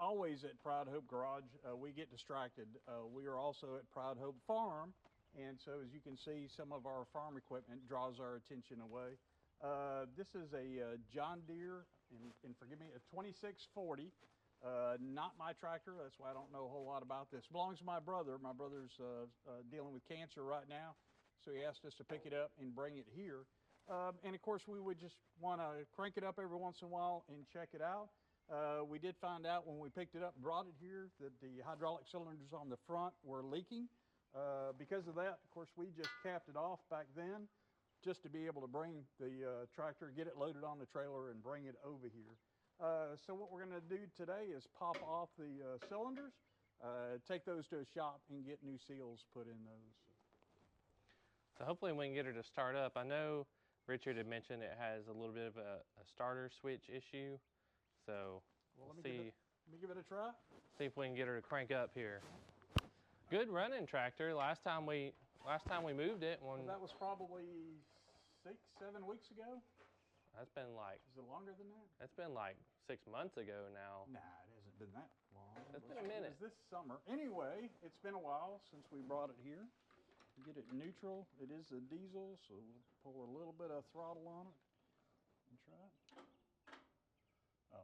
always at Proud Hope Garage. We get distracted. We are also at Proud Hope Farm, and so as you can see, some of our farm equipment draws our attention away. This is a John Deere, and forgive me, a 2640. Not my tractor, that's why I don't know a whole lot about this. It belongs to my brother. My brother's dealing with cancer right now, so he asked us to pick it up and bring it here. And of course, we would just want to crank it up every once in a while and check it out. We did find out when we picked it up and brought it here that the hydraulic cylinders on the front were leaking. Because of that, of course, we just capped it off back then just to be able to bring the tractor, get it loaded on the trailer and bring it over here. So what we're going to do today is pop off the cylinders, take those to a shop and get new seals put in those. So hopefully we can get her to start up. I know Richard had mentioned it has a little bit of a starter switch issue. So we'll see. Let me give it a try. See if we can get her to crank up here. Good running tractor. Last time we moved it. Well, that was probably 6-7 weeks ago. That's been like. Is it longer than that? That's been like 6 months ago now. Nah, it hasn't been that long. It's been a minute. It was this summer. Anyway, it's been a while since we brought it here. Get it neutral. It is a diesel, so we'll pour a little bit of throttle on it and try it. Oh.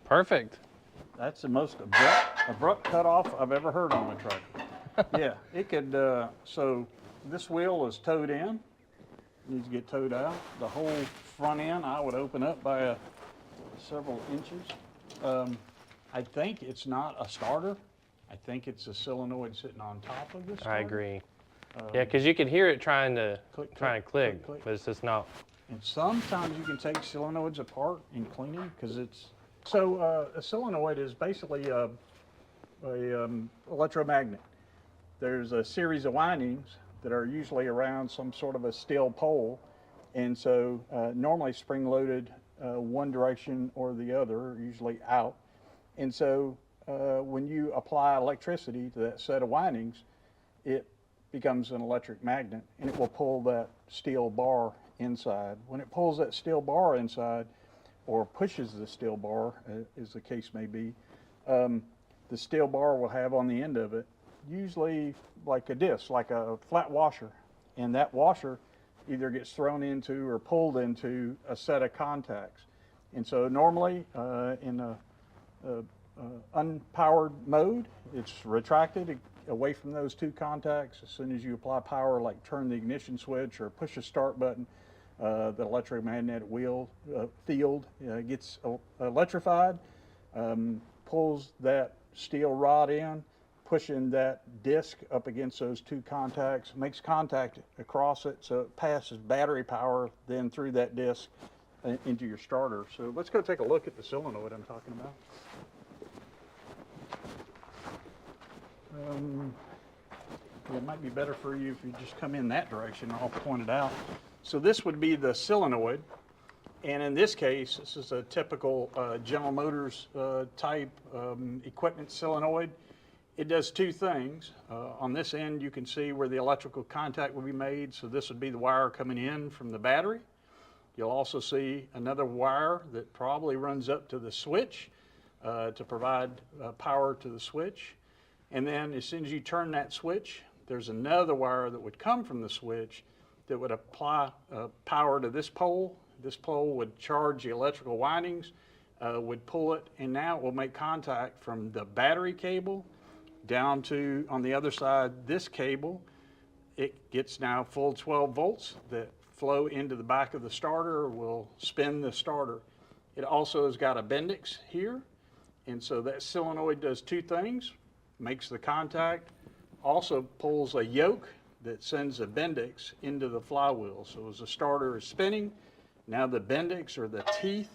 Perfect. That's the most abrupt cutoff I've ever heard on a tractor. Yeah, it could, so this wheel is towed in, needs to get towed out. The whole front end I would open up by several inches. I think it's not a starter. I think it's a solenoid sitting on top of this. I agree. Yeah, because you can hear it trying to click, click, click. but it's just not. And sometimes you can take solenoids apart and clean them because it's so a solenoid is basically a electromagnet. There's a series of windings that are usually around some sort of a steel pole, and so normally spring loaded one direction or the other, usually out. And so when you apply electricity to that set of windings, it becomes an electric magnet, and it will pull that steel bar inside. When it pulls that steel bar inside, or pushes the steel bar, as the case may be, the steel bar will have on the end of it, usually like a disc, like a flat washer, and that washer either gets thrown into or pulled into a set of contacts. And so normally in a unpowered mode, it's retracted away from those two contacts. As soon as you apply power, like turn the ignition switch or push the start button, the electromagnetic field gets electrified, pulls that steel rod in, pushing that disc up against those two contacts, makes contact across it, so it passes battery power then through that disc into your starter. So let's go take a look at the solenoid I'm talking about. It might be better for you if you just come in that direction. I'll point it out. So this would be the solenoid, and in this case, this is a typical General Motors type equipment solenoid. It does two things. On this end, you can see where the electrical contact will be made. So this would be the wire coming in from the battery. You'll also see another wire that probably runs up to the switch to provide power to the switch. And then as soon as you turn that switch, there's another wire that would come from the switch that would apply power to this pole. This pole would charge the electrical windings, would pull it, and now it will make contact from the battery cable down to, on the other side, this cable. It gets now full 12 volts that flow into the back of the starter, will spin the starter. It also has got a Bendix here, and so that solenoid does two things: makes the contact, also pulls a yoke that sends a Bendix into the flywheel. So as the starter is spinning, now the Bendix or the teeth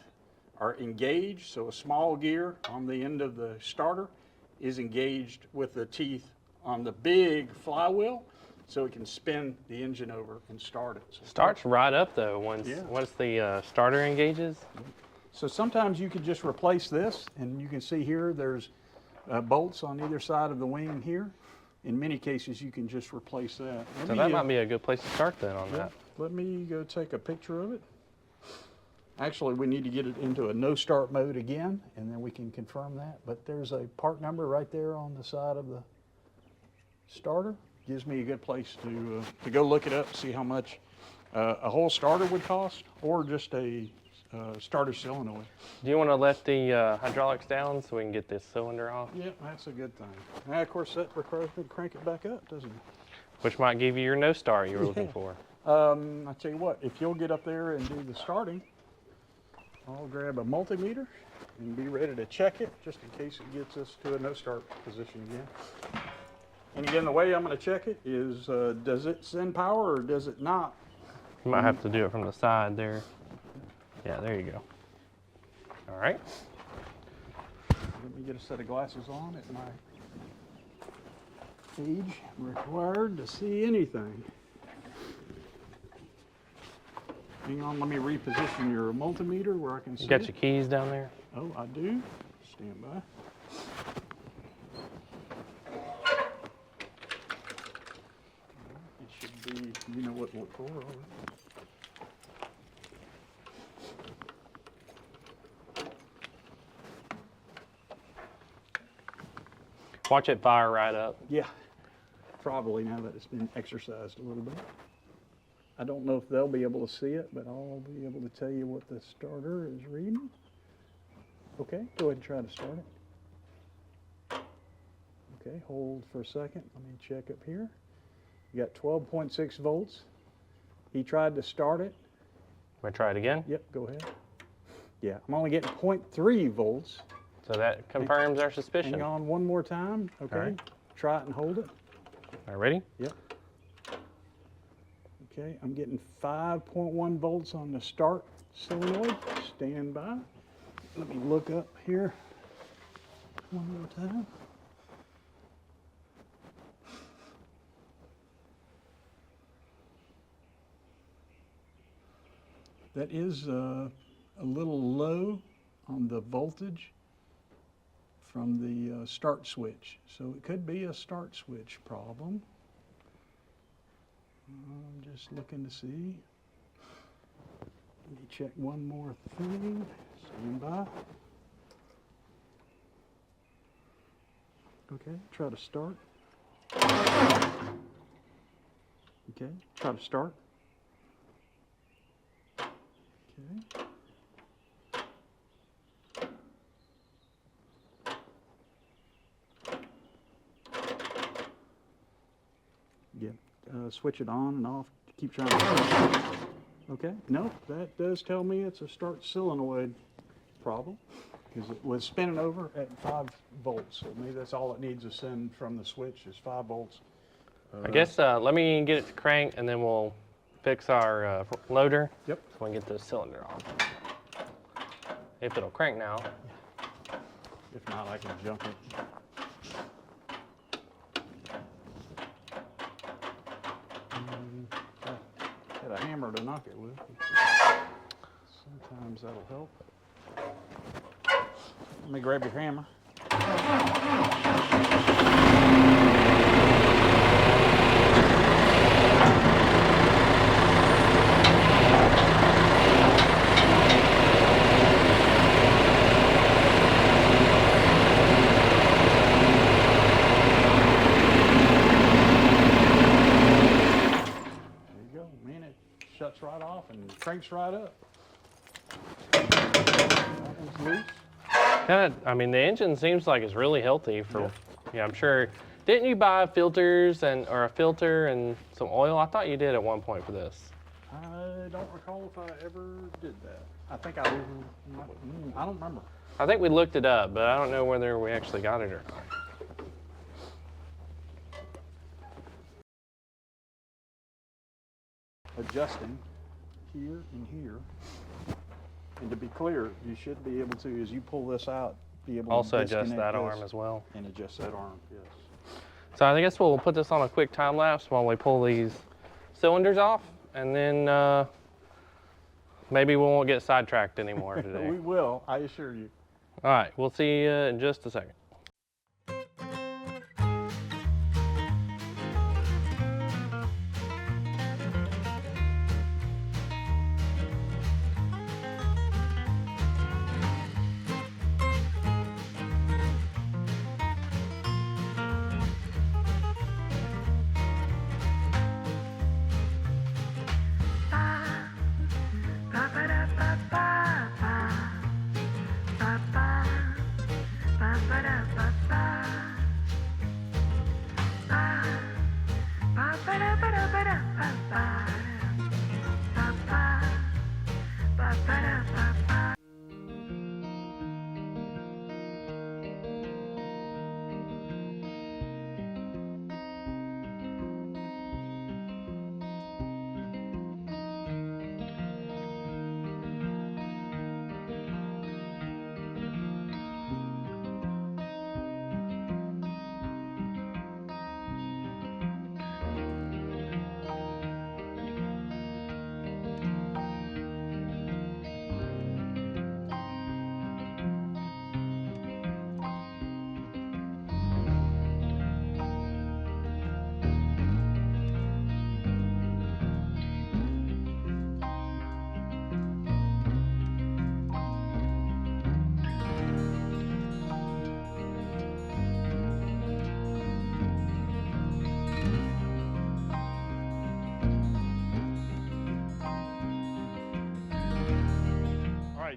are engaged. So a small gear on the end of the starter is engaged with the teeth on the big flywheel, so it can spin the engine over and start it. So starts right up though once the starter engages. So sometimes you could just replace this, and you can see here there's bolts on either side of the wing here. In many cases, you can just replace that. So that might be a good place to start then on that. Let me go take a picture of it. Actually, we need to get it into a no start mode again, and then we can confirm that. But there's a part number right there on the side of the starter. Gives me a good place to go look it up, see how much a whole starter would cost, or just a starter solenoid. Do you want to let the hydraulics down so we can get this cylinder off? Yeah, that's a good thing. Now, of course, that requires me to crank it back up, doesn't it? Which might give you your no start you were looking for. I'll tell you what, if you'll get up there and do the starting, I'll grab a multimeter and be ready to check it just in case it gets us to a no start position again. And again, the way I'm going to check it is, does it send power or does it not? You might have to do it from the side there. Yeah, there you go. All right. Let me get a set of glasses on at my age. I'm required to see anything. Hang on, let me reposition your multimeter where I can see You got it. your keys down there? Oh, I do. Stand by. It should be, you know what to look for. Watch it fire right up. Yeah, probably now that it's been exercised a little bit. I don't know if they'll be able to see it, but I'll be able to tell you what the starter is reading. Okay, go ahead and try to start it. Okay, hold for a second. Let me check up here. You got 12.6 volts. He tried to start it. Want to try it again? Yep, go ahead. Yeah, I'm only getting 0.3 volts. So that confirms our suspicion. Hang on one more time. Okay, right. Try it and hold it. All right, ready? Yep. Okay, I'm getting 5.1 volts on the start solenoid. Stand by. Let me look up here one more time. That is a little low on the voltage from the start switch. So it could be a start switch problem. I'm just looking to see. Let me check one more thing. Stand by. Okay, try to start. Okay, try to start. Okay. Again, switch it on and off. Keep trying to. Okay, no, that does tell me it's a start solenoid problem because it was spinning over at 5 volts. So maybe that's all it needs to send from the switch is 5 volts. I guess let me get it to crank and then we'll fix our loader. Yep. So we can get the cylinder off. If it'll crank now. If not, I can jump it. Get a hammer to knock it with. Sometimes that'll help. Let me grab your hammer. Shuts right off and cranks right up. That one's loose. Kind of, I mean, the engine seems like it's really healthy for, Yeah. I'm sure. Didn't you buy filters or a filter and some oil? I thought you did at one point for this. I don't recall if I ever did that. I think I don't remember. I think we looked it up, but I don't know whether we actually got it or not. Adjusting here and here. And to be clear, you should be able to, as you pull this out, be able Also to adjust disconnect that this arm as well. and adjust that arm, yes. So I guess we'll put this on a quick time lapse while we pull these cylinders off, and then maybe we won't get sidetracked anymore today. We will, I assure you. All right, we'll see you in just a second. Ba-ba-da.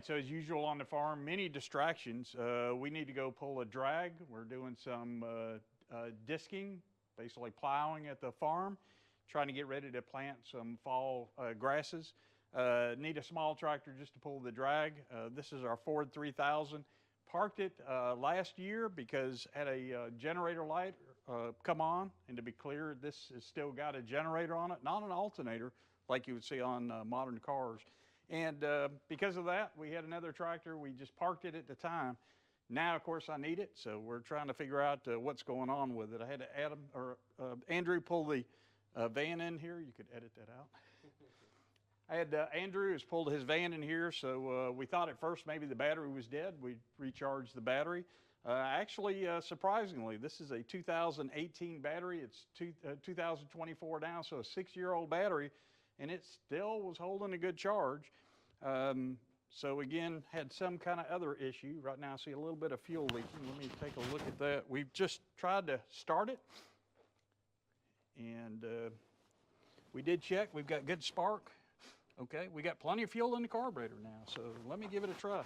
right, so as usual on the farm, many distractions. We need to go pull a drag. We're doing some disking, basically plowing at the farm, trying to get ready to plant some fall grasses. Need a small tractor just to pull the drag. This is our Ford 3000. Parked it last year because had a generator light come on, and to be clear, this has still got a generator on it, not an alternator like you would see on modern cars. And because of that, we had another tractor. We just parked it at the time. Now, of course, I need it, so we're trying to figure out what's going on with it. I had to Andrew pull the van in here. You could edit that out. I had Andrew has pulled his van in here, so we thought at first maybe the battery was dead. We recharged the battery. Actually, surprisingly, this is a 2018 battery. It's 2024 now, so a 6-year-old battery, and it still was holding a good charge. So again, had some kind of other issue. Right now I see a little bit of fuel leaking. Let me take a look at that. We've just tried to start it, and we did check. We've got good spark. Okay, we got plenty of fuel in the carburetor now, so let me give it a try.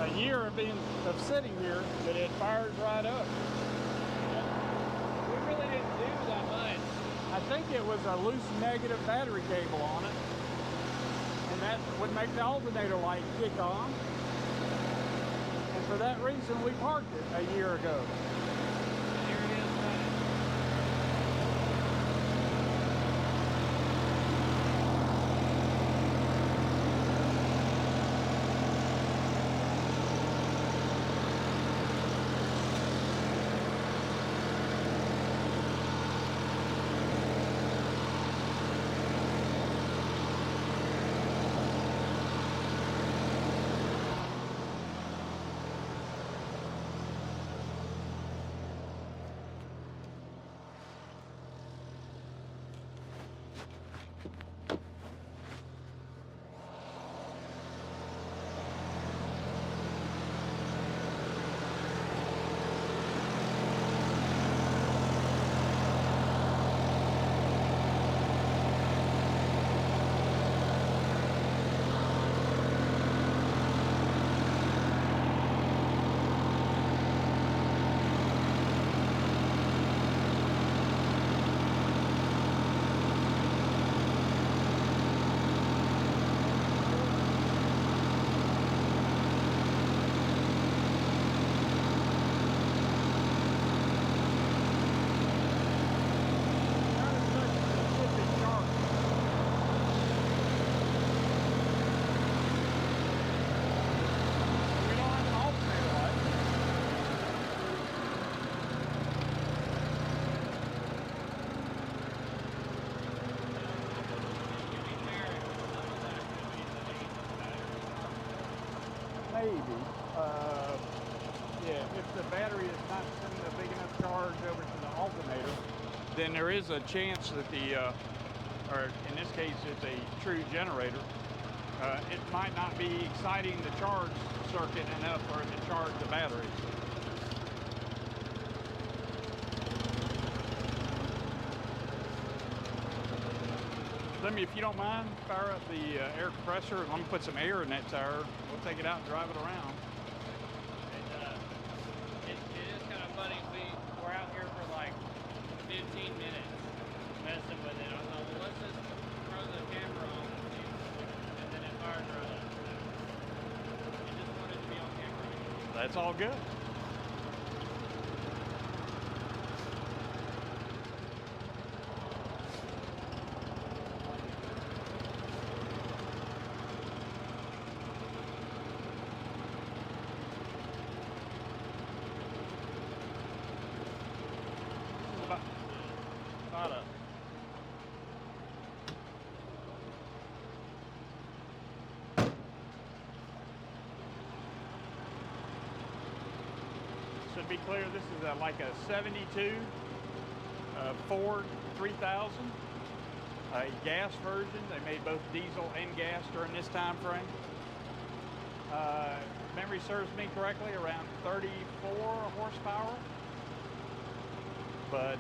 A year of sitting here, but it fired right up. We really didn't do that much. I think it was a loose negative battery cable on it, and that would make the alternator light kick on. And for that reason, we parked it a year ago. And here it is running. Maybe. Yeah, if the battery is not sending a big enough charge over to the alternator, then there is a chance that or in this case, it's a true generator. It might not be exciting the charge circuit enough for it to charge the batteries. Let me, if you don't mind, fire up the air compressor. Let me put some air in that tire. We'll take it out and drive it around. It is kind of funny. We're out here for like 15 minutes messing with it. I thought, well, let's just throw the camera on and see, and then it fired right up. It just wanted to be on camera. That's all good. to be clear, this is like a 72 Ford 3000, a gas version. They made both diesel and gas during this time frame. Memory serves me correctly, around 34 horsepower. But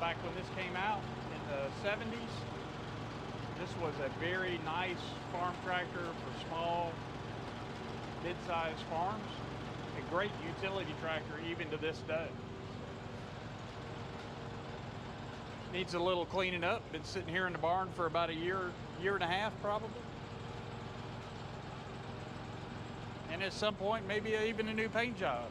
back when this came out in the 70s, this was a very nice farm tractor for small, mid-sized farms. A great utility tractor even to this day. Needs a little cleaning up. Been sitting here in the barn for about a year and a half probably. And at some point, maybe even a new paint job.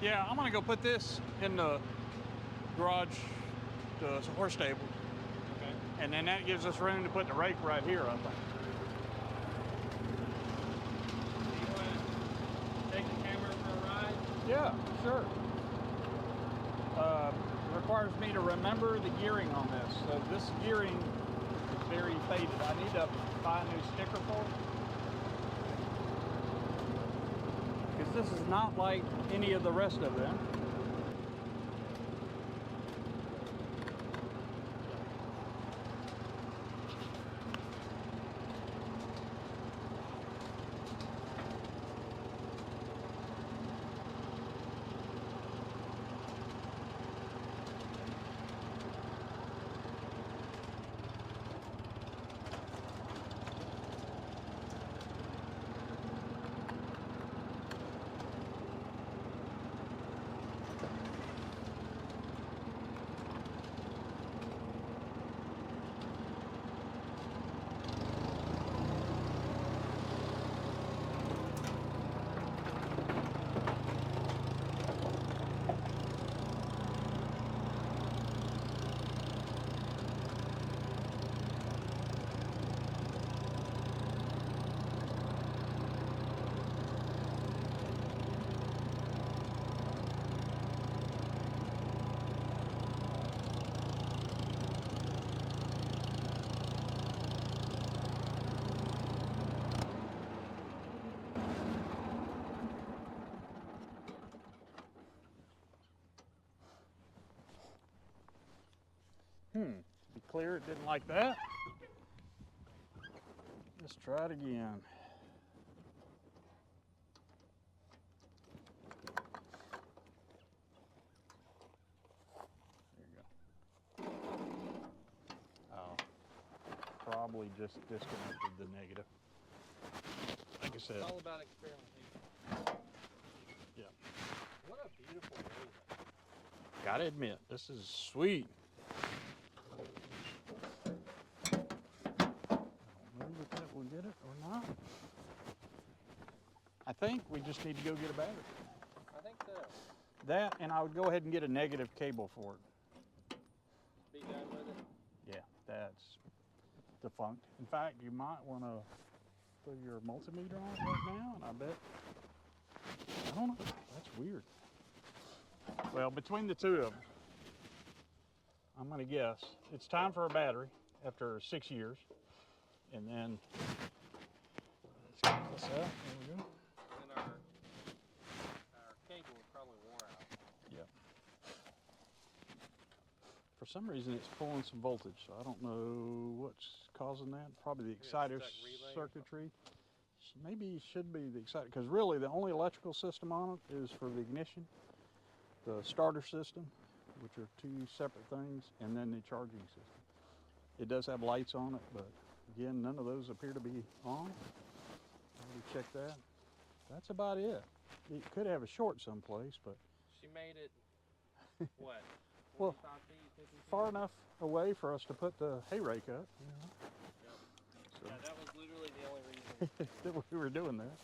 Yeah, I'm gonna go put this in the garage, the horse stable. Okay. And then that gives us room to put the rake right here, I think. Do you want to take the camera for a ride? Yeah, sure. Requires me to remember the gearing on this. So this gearing is very faded. I need to buy a new sticker for it. Because this is not like any of the rest of them. Be clear, it didn't like that. Let's try it again. There you go. Oh, probably just disconnected the negative. Like I said. It's all about experimenting. Yeah. What a beautiful day. Gotta admit, this is sweet. I don't know if that will get it or not. I think we just need to go get a battery. I think so. That, and I would go ahead and get a negative cable for it. Be done with it. Yeah, that's defunct. In fact, you might want to put your multimeter on it right now, and I bet, I don't know, that's weird. Well, between the two of them, I'm going to guess it's time for a battery after 6 years. And then, let's get this out. There we go. And our cable is probably wore out. Yep. For some reason, it's pulling some voltage, so I don't know what's causing that. Probably the exciter circuitry. Maybe it should be the exciter, because really the only electrical system on it is for the ignition, the starter system, which are two separate things, and then the charging system. It does have lights on it, but again, none of those appear to be on. Let me check that. That's about it. It could have a short someplace, but She made it, what, well, 45 feet, 50 feet? far enough away for us to put the hay rake up. You know? Yep. So Yeah, that was literally the only reason. that we were doing that.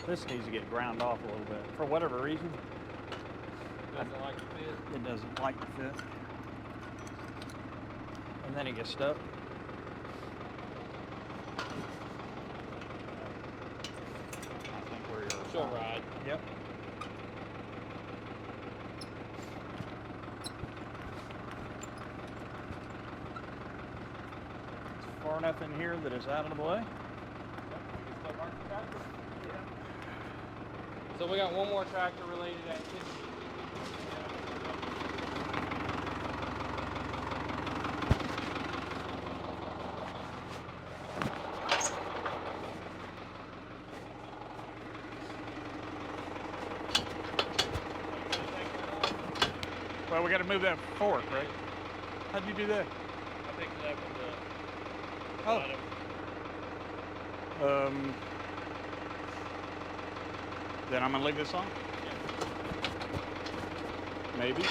This needs to get ground off a little bit. For whatever reason, Doesn't like to fit. it doesn't like to fit. And then it gets stuck. I think we're She'll ride. Yep. It's far enough in here that it's out of the way. So we got one more tractor related activity. Well, we got to move that fork, right? How'd you do that? I picked it up with the Oh. bottom. Then I'm gonna leave this on. Maybe,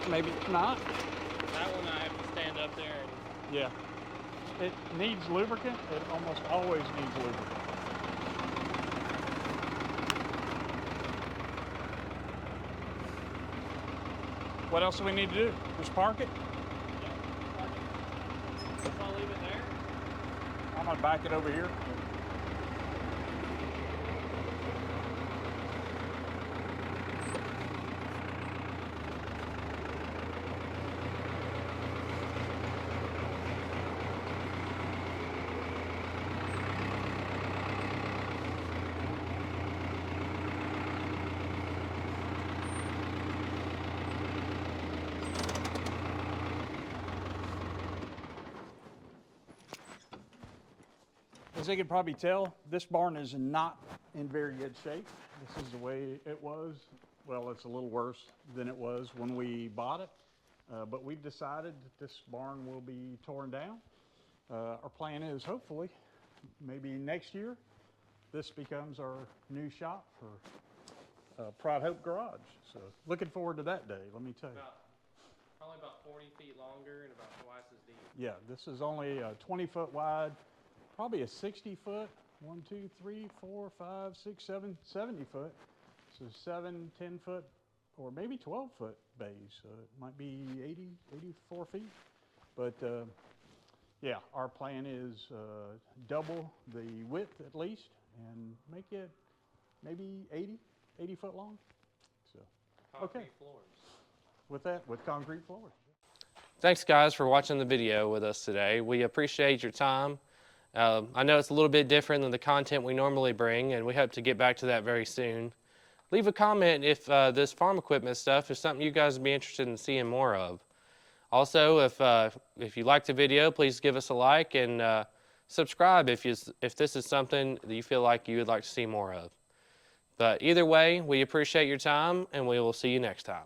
maybe not. That one I have to stand up there and Yeah. It needs lubricant. It almost always needs lubricant. What else do we need to do? Just park it? Just I'll leave it there. I'm gonna back it over here. As they can probably tell, this barn is not in very good shape. This is the way it was. Well, it's a little worse than it was when we bought it, but we've decided that this barn will be torn down. Our plan is hopefully maybe next year this becomes our new shop for Pride Hope Garage. So looking forward to that day, let me tell you. Probably about 40 feet longer and about twice as deep. Yeah, this is only 20 foot wide, probably a 60 foot, 1, 2, 3, 4, 5, 6, 7, 70 foot. So 7, 10 foot, or maybe 12 foot bays. It might be 80, 84 feet. But yeah, our plan is double the width at least and make it maybe 80 foot long. So, Concrete floors. With that, with concrete floors. Thanks, guys, for watching the video with us today. We appreciate your time. I know it's a little bit different than the content we normally bring, and we hope to get back to that very soon. Leave a comment if this farm equipment stuff is something you guys would be interested in seeing more of. Also, if you liked the video, please give us a like and subscribe if this is something that you feel like you would like to see more of. But either way, we appreciate your time, and we will see you next time.